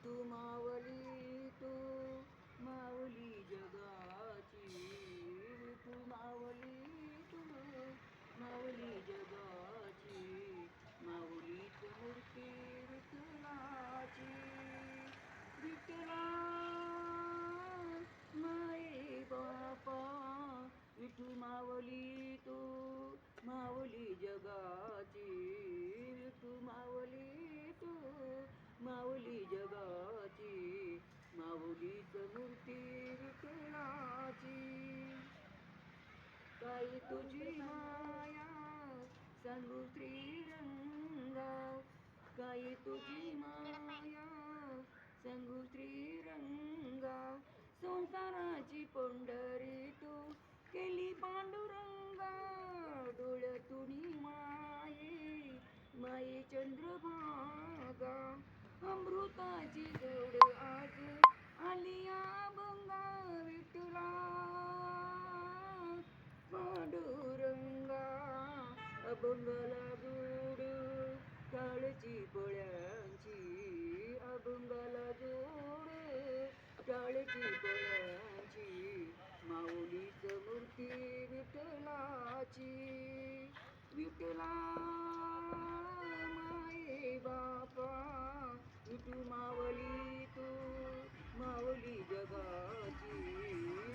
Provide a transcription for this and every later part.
तू मावली तू मावली जगाची तू मावली तू मावली जगाची माऊलीच मूर्ती विठ्ठलाची विठ्ठला माये बापा विठू मावली तू मावली जगाची विठू मावली तू माऊली जगाची माऊलीच मूर्ती विठ्ठलाची काय तुझी माया सांगू श्रीरंगा काय तुझी माया सांगू श्रीरंगा संसाराची पंढरी तू केली पांडुरंगा डोळ्यातून माये माये चंद्रभागा अमृताची जोड आज आलिया बंगा विठुला पांडुरंगा अभंगाला जोड टाळची पोळ्यांची अभंगाला जोड टाळची पोळ्यांची माऊलीच मूर्ती विठ्ठलाची विठ्ठला माये बापा विठू मावली तू मावली जगाची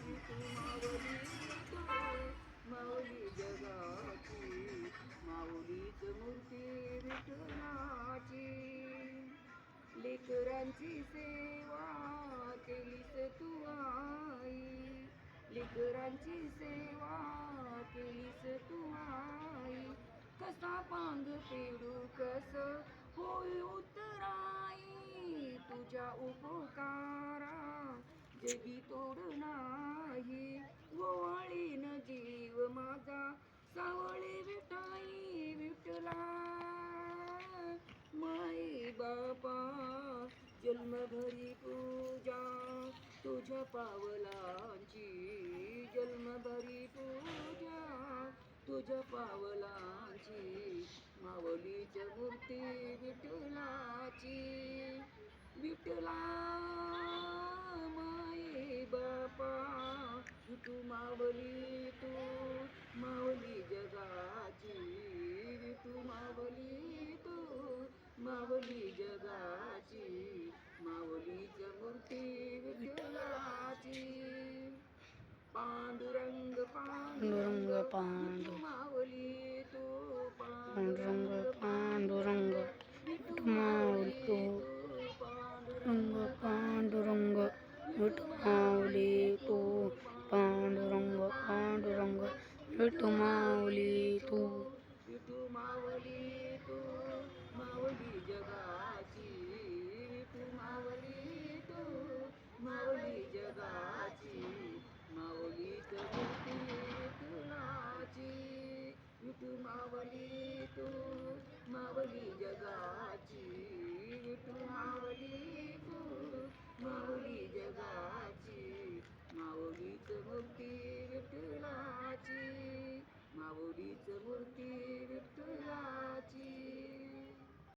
विठू मावली तू माऊली जगाची माऊलीच मूर्ती विठ्ठलाची लेकरांची सेवा केलीस तू आई लेकरांची सेवा केलीस तू आई कसा पांग पेडू कस होय उतराई तुझ्या उपकारा जगी तोड नाही गोवाळीन जीव माझा सावळे विठाई विठला माई बापा जन्मभरी पूजा तुझ्या पावलांची जन्मभरी पूजा तुझ्या पावलांची माऊलीच मूर्ती विठ्ठलाची विठ्ठला